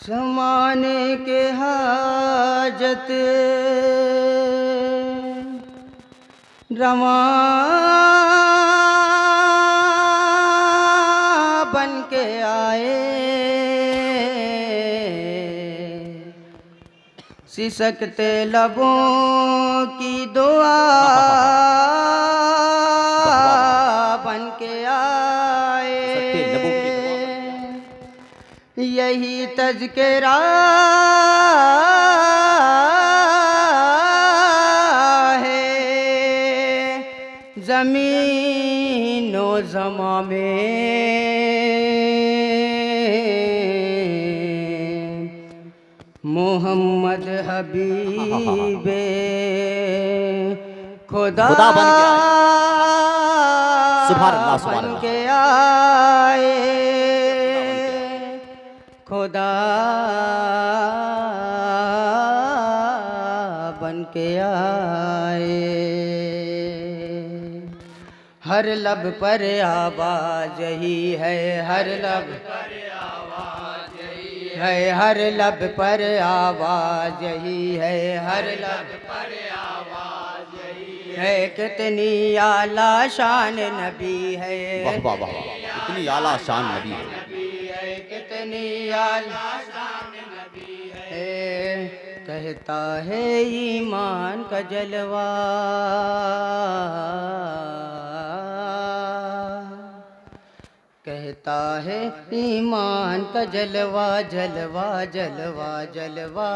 ज़माने के हाजत रवां बन के आए, सिसकते लबों की दुआ बन के आए। यही तज़किरा है ज़मीनो ज़मां में, मोहम्मद हबीबे खुदा बन के आए, खुदा बन के आए। हर लब पर आवाज़ यही है, हर लब है, हर लब पर आवाज़ यही है, हर लब पर आवाज़ यही है। कितनी आला शान नबी है, वाह वाह वाह, कितनी आला शान नबी है, कितनी आला शान नबी है। कहता है ईमान का जलवा, कहता है ईमान का जलवा, जलवा जलवा जलवा,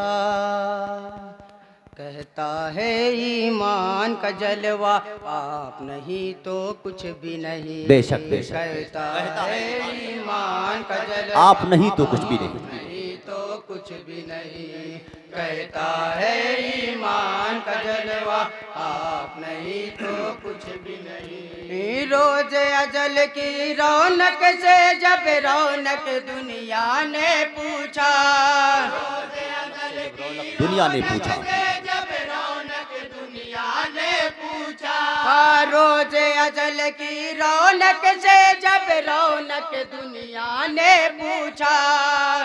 कहता है ईमान का जलवा, आप नहीं तो कुछ भी नहीं। बेशक बेशक, कहता है ईमान का जलवा, आप नहीं तो कुछ भी नहीं, नहीं तो कुछ भी नहीं। कहता है ईमान का जलवा, आप नहीं तो कुछ भी नहीं। रोज़ अजल की रौनक से जब रौनक दुनिया ने पूछा, दुनिया ने पूछा, जब रौनक दुनिया ने पूछा। रोज़ अजल की रौनक से जब रौनक दुनिया ने पूछा,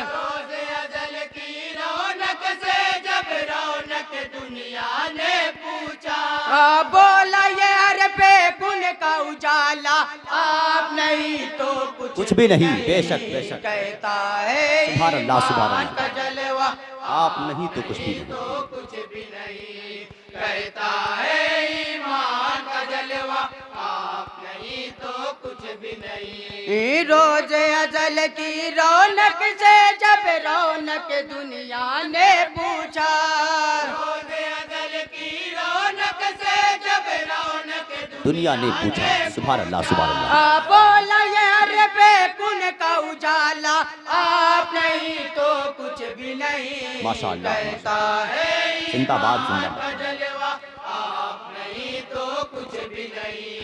रोज़ अजल की रौनक से जब रौनक दुनिया ने पूछा। बोला ये हर पे कुन का उजाला, आप नहीं तो कुछ भी नहीं। बेशक बेशक, कहता है सुभान अल्लाह सुभान ईमान का अल्लाह, जलवा, आप नहीं तो कुछ भी नहीं, तो कुछ भी नहीं। कहता है ईमान का जलवा, आप नहीं तो कुछ भी नहीं। रोज़ अजल की रौनक से जब रौनक दुनिया ने पूछा, रोज़ अजल की रौनक से जब रौनक दुनिया ने पूछा। सुभान अल्लाह सुभान अल्लाह। बोला ये हर पे कुन का उजाला, आप नहीं तो कुछ भी नहीं। माशाअल्लाह, कहता है जिंदाबाद ईमान का जिंदाबाद, जलवा, आप नहीं तो कुछ भी नहीं।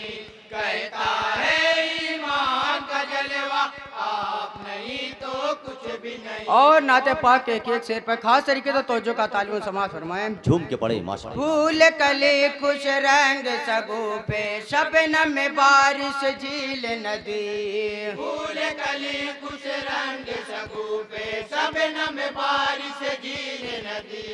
कहता है ईमान का जलवा, आप नहीं तो कुछ भी नहीं। और नाते पाक के एक शेर पर खास तरीके से तवज्जो का ताल्लुक समाज फरमाएं। झूम के पढ़े माशाअल्लाह। फूल कली खुश रंग सगुफे, शबनम में बारिश झील नदी। फूल कली खुश रंग सगुफे, शबनम में बारिश झील नदी।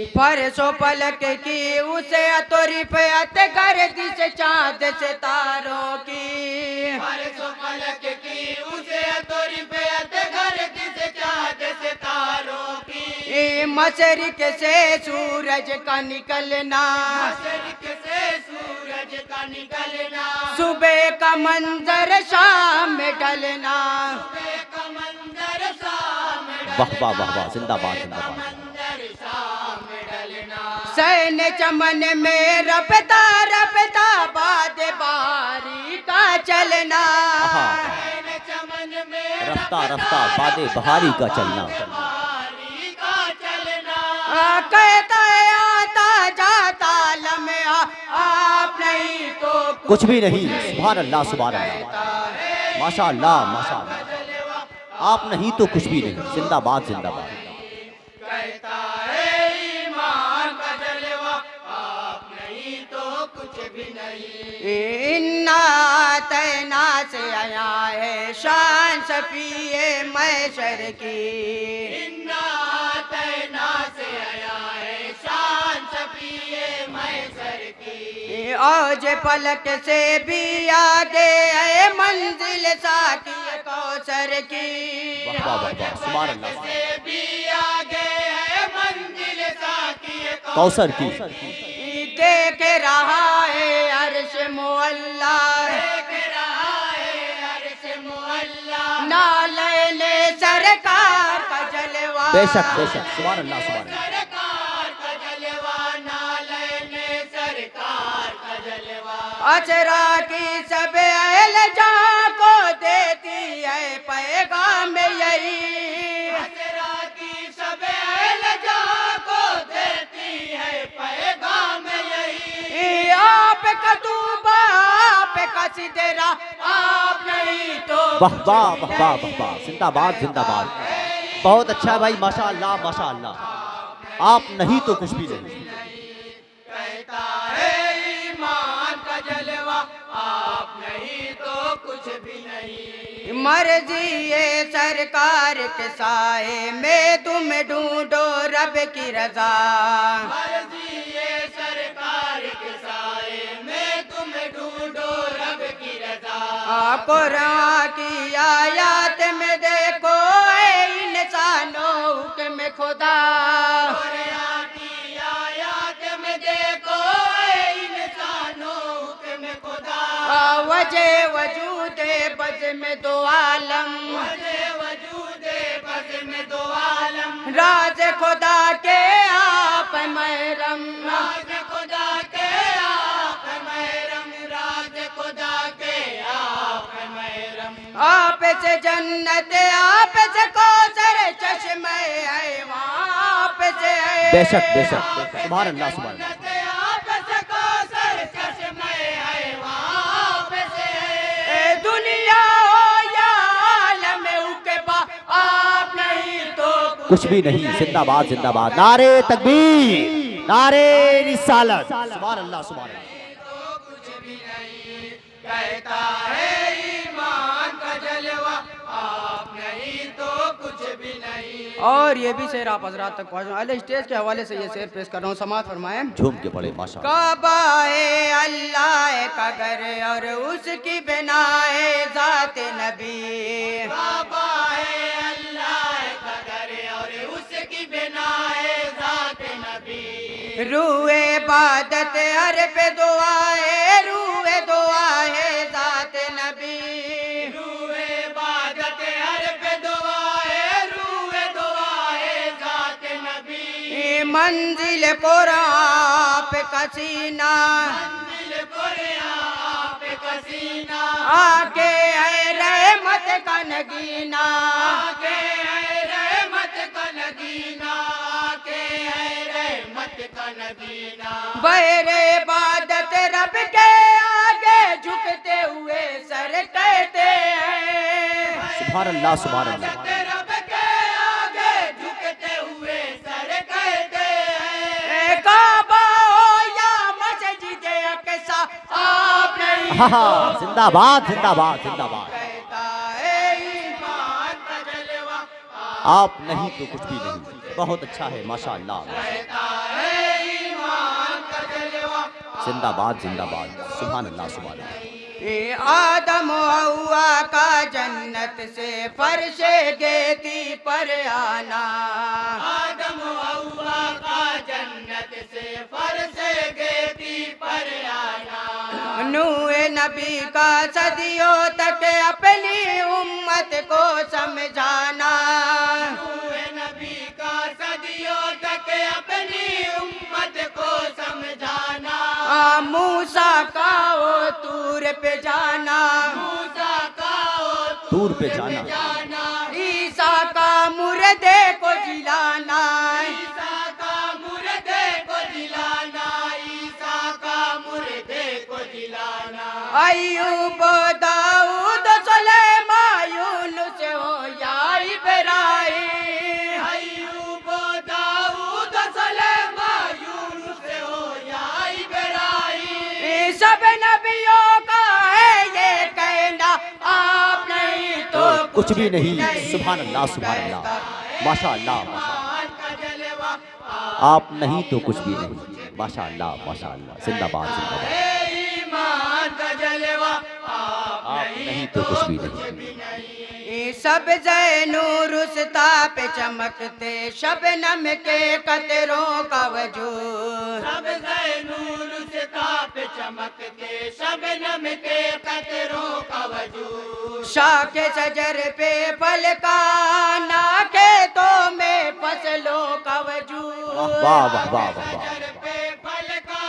फरसो पलक की उसे अतोरी पे अत कर दिस चाँद सितारों की। फरसो पलक की उसे अतोरी पे अत कर दिस चाँद सितारों की। मशरिक से सूरज का निकलना, मशरिक से सूरज का निकलना। सुबह का मंजर शाम में ढलना, सुबह का मंजर शाम में ढलना। वाह वाह वाह वाह, जिंदाबाद जिंदाबाद। सैन चमन में रपता रपता बाद बारी का चलना, सैन चमन में रफ्ता रफ्ता बादे बहारी का चलना। कहता है आता जाता लम्हा, आप नहीं तो कुछ भी नहीं। सुभान अल्लाह सुभान अल्लाह, माशाअल्लाह माशाअल्लाह, आप नहीं तो कुछ भी नहीं। जिंदाबाद जिंदाबाद। कहता है ईमान का जलवा, आप नहीं तो कुछ भी नहीं। इन्ना तैना से आया है शान सफिए मैशर की, इन्ना औज पलक से भी आगे है मंजिल साकी कौसर की। वाह वाह वाह वाह, सुभान अल्लाह। से भी आगे है मंजिल साकी कौसर की। देख रहा है अर्श मुअल्ला, देख रहा है अर्श मुअल्ला, नालैने सरकार का जलवा। बेशक बेशक, सुभान अल्लाह सुभान अल्लाह। सरकार का जलवा, नालैने सरकार का जलवा। अचरा की सब अहल जहां को देती है पैगाम यही, अचरा की सब अहल जहां को देती है पैगाम यही। आप का तूबा, आप का सिदरा, आप नहीं तो वाह वाह वाह वाह वाह वाह, जिंदाबाद जिंदाबाद। बहुत अच्छा भाई, माशा अल्लाह माशा अल्लाह। आप नहीं तो कुछ भी नहीं। कहता है ईमान का जलवा, आप नहीं तो कुछ भी नहीं। मर्जी ये सरकार के साए में तुम ढूंढो रब की रजा, मर्जी ये सरकार के साए में तुम ढूंढो रब की रजा। कुरान की आयत में देखो इंसानों हुक्म खुदा, कुरान की आयत में देखो इंसानों हुक्म खुदा। वजह वजूद बज में दो आलम, वजह वजूद बज में दो आलम, राज खुदा के आप महरम, राज खुदा के आप महरम, राज खुदा के आप महरम। आप से जन्नत, आप से कौसर, चश्मे है आप से है। बेशक बेशक, सुभान अल्लाह सुभान अल्लाह। आप से कौसर, चश्मे है आप से है। दुनिया हो या आलम उकबा, आप नहीं तो कुछ भी नहीं। जिंदाबाद जिंदाबाद, नारे तकबीर, नारे रिसालत, सुभान अल्लाह सुभान अल्लाह। कुछ भी नहीं। कहता है ईमान का जलवा, आप नहीं तो कुछ भी नहीं। और ये भी शेर आप हजरात तक पहुँचो। अल्लाह स्टेज के हवाले से ये शेर पेश कर रहा हूँ, समात फरमाएं। झूम के पढ़े माशा। काबा है अल्लाह का घर और उसकी बनाए जात नबी, काबा है अल्लाह का घर और उसकी बनाए जात नबी। रूए इबादत हर पे दुआए, रूए दुआ है जात नबी, रूए इबादत हर पे दुआए, रूए दुआ है जात नबी। मंजिल कुरान पे कसीना, मंजिल कुरान पे कसीना, आके है रहमत का नगीना, आके है रहमत का नगीना, आके है रहमत का नगीना। बहरे इबादत रब के आगे झुकते हुए सर कहते हैं, सुभान अल्लाह सुभान अल्लाह। रब के आगे झुकते हुए सर कहते हैं। काबा हो या मस्जिद अक़सा, आप नहीं हाँ हाँ, जिंदाबाद जिंदाबाद जिंदाबाद। कहता है ईमान का जलवा, आप नहीं तो कुछ भी नहीं। बहुत अच्छा है माशा अल्लाह। कहता है ईमान का जलवा। जिंदाबाद जिंदाबाद, सुभान अल्लाह सुभान अल्लाह। ये आदम हवा का जन्नत से फर्शे गेती पर आना, आदम हवा का जन्नत से फर्शे गेती पर आना। नूहे नबी का सदियों तक अपनी उम्मत को समझाना, नूहे नबी का सदियों तक अपनी उम्मत को समझाना। मूसा का वो तूर पे जाना, मूसा का वो दूर पे जाना, ईसा का मुर्दे को जिलाना, ईसा का मुर्दे को जिलाना, ईसा का मुर्दे को जिलाना। अय्यूब दाऊद सुलेमान यूनुस हो या इब्राहीम, अय्यूब दाऊद सुलेमान यूनुस हो या इब्राहीम। सब नबियों का है ये कहना, आप नहीं तो कुछ भी नहीं। सुभान अल्लाह सुभान अल्लाह, माशा अल्लाह माशा। का जलवा, आप नहीं तो कुछ भी नहीं। माशाअल्लाह माशाअल्लाह, जिंदाबाद जिंदाबाद। ईमान का जलवा आप नहीं तो कुछ भी नहीं। सब नूर रुसता पे चमकते शबनम के कतरों का वजूद, सब नूर रुसता पे चमकते शबनम के कतरों का वजूद। शाखे सजर पे फल का ना खेतों में फसलों का वजूद, वाह वाह वाह वाह वाह। सजर पे फल का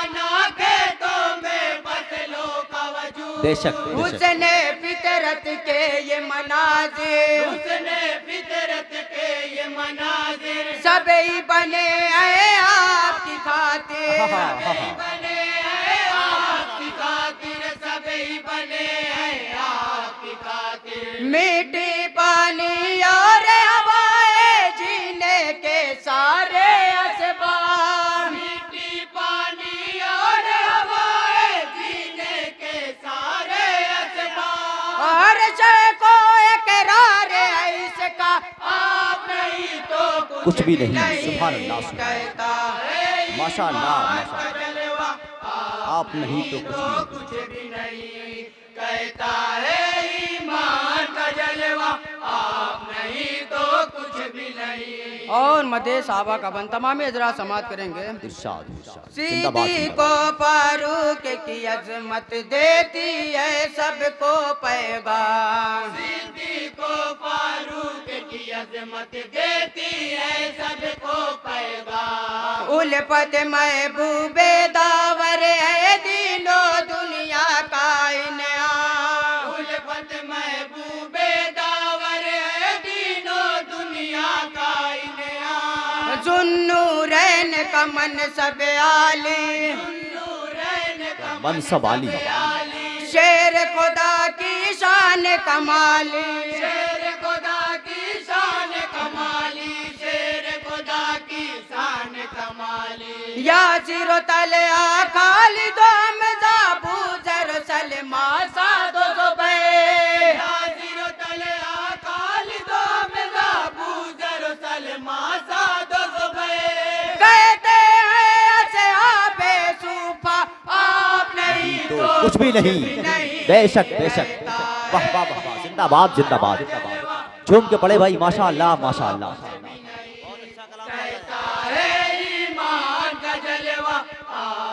ना खेतों में फसलों का वजूद। बेशक उसने फितरत के ये मनाजिर, उसने फितरत के ये मनाजिर सभी बने हैं आपकी खातिर, सभी बने हैं आपकी खातिर, सभी बने हैं आपकी खातिर। मिट्टी पानी और हवाएं जीने के सारे असबाब, मिट्टी पानी और हवाएं जीने के सारे असबाब। हर शय को इकरार है इसका आप नहीं तो कुछ भी नहीं। सुभान अल्लाह कहता है माशाअल्लाह ईमान का माशाअल्लाह। जलवा आप नहीं तो कुछ भी नहीं। कुछ भी नहीं। कहता है ईमान का जलवा आप नहीं तो कुछ भी नहीं। और मदे साहबा का बन तमाम इजरा समात करेंगे। इरशाद इरशाद, जिंदाबाद सीधी जिंदाबाद। को फारूक की अजमत देती है सबको पैगाम, सीधी को फारूक की अजमत देती है सबको पैगाम। उल्फत महबूबे दावर है दीनो दुनिया का इनाम, उल्फत महबूबे दावर है दीनो दुनिया का इनाम। जुन्नूरैन का मनसब आली, जुन्नूरैन का मनसब आली। शेर खुदा की शान कमाली, शेर खुदा की शान कमाली, शेर खुदा की शान कमाली। यासिर तलया खालिद हमजा बूजर सलमा सादो जुबैर, यासिर तलया खालिद हमजा बूजर सलमा सादो जुबैर। कहते हैं असहाबे सूफा आप नहीं तो कुछ भी नहीं। बेशक बेशक, वाह वाह वाह वाह, जिंदाबाद जिंदाबाद। झूम के पड़े भाई, माशाअल्लाह माशाअल्लाह।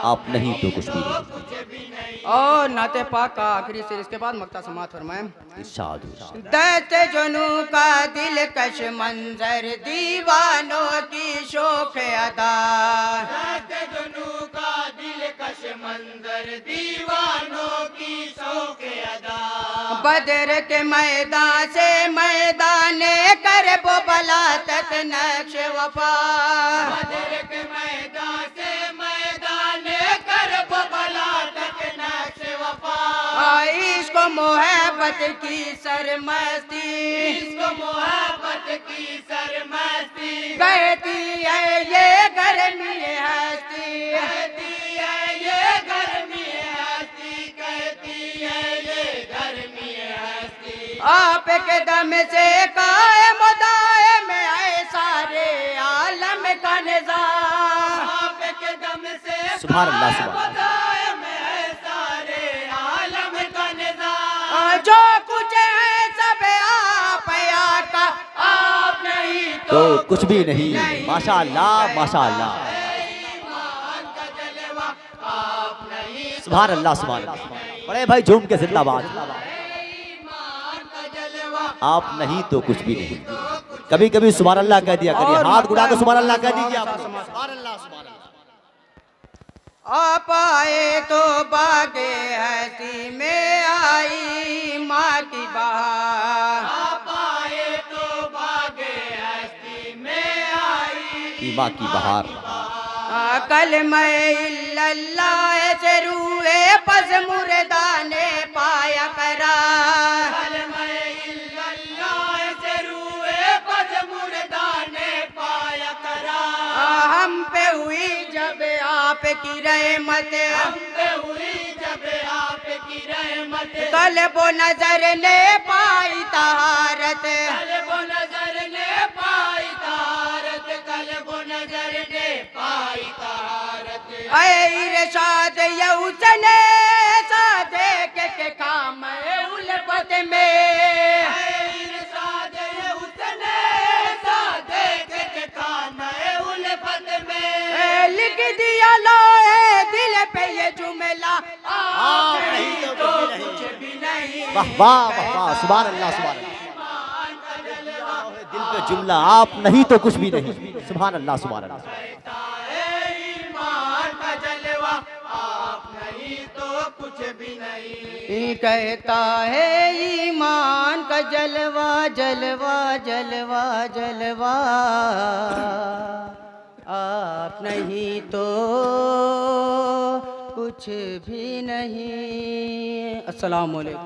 आप नहीं तो कुछ भी नहीं। और नाते पाक का आखिरी शेर, इसके बाद मक्ता समात फरमाएं। इरशाद इरशाद। दस्त जुनू का दिलकश मंजर दीवानों की शोख अदा, दस्त जुनू का दिलकश मंजर दीवानों की शोख अदा। बदर के मैदान से मैदान करब बला तक नक्श वफा, बदर के मैदान से मैदान करब बला तक नक्श वफा। इसको मोहब्बत की सरमस्ती, इसको मोहब्बत की सरमस्ती कहती है ये गर्मी हस्ती, कहती है ये गर्मी हस्ती, कहती है ये गर्मी हस्ती। आपके दम से कायम दायम है सारे आलम का निज़ाम, आपके दम से सुभान अल्लाह सुभान अल्लाह। दायम है सारे आलम का निज़ाम। जो कुछ है सब आप का आप नहीं तो कुछ भी नहीं। माशाअल्लाह माशाअल्लाह, सुभान अल्लाह सुभान अल्लाह। बड़े भाई झूम के जिंदाबाद। आप नहीं तो कुछ भी नहीं। कभी कभी सुभान अल्लाह कह दिया करिए, हाथ उड़ा के सुभान अल्लाह कह दीजिए आप। सुभान अल्लाह सुभान अल्लाह। आप आए तो बागे हस्ती में आई माँ की बहार, आप आए तो बागे हस्ती में आई माँ की बहार। कल मैं इल्लल्लाह से रूए पस मुर्दाने पाया करा, कल मैं इल्लल्लाह से रूए पस मुर्दाने पाया करा। हम पे हुई जब आपकी रहमत, हम पे हुई जब आपकी रहमत। कल्बो नजर ने पाई तहारत, कल्बो नजर ने पाई तहारत। कल्ब नजर ने पाई तारत इरशाद ये उसने सादे के काम उल्फत में इरशाद ये उसने सादे के काम उल्फत में लिख दिया लोहे दिल पे ये जुमला आप नहीं तो कुछ भी नहीं। वाह वाह वाह वाह, सुभान अल्लाह सुभान अल्लाह। दिल पे जुमला आप नहीं तो कुछ भी नहीं, सुभान अल्लाह सुभान अल्लाह। ईमान का जलवा आप नहीं तो कुछ भी नहीं। कहता है ईमान का जलवा जलवा जलवा जलवा आप नहीं तो कुछ भी नहीं। अस्सलाम वालेकुम।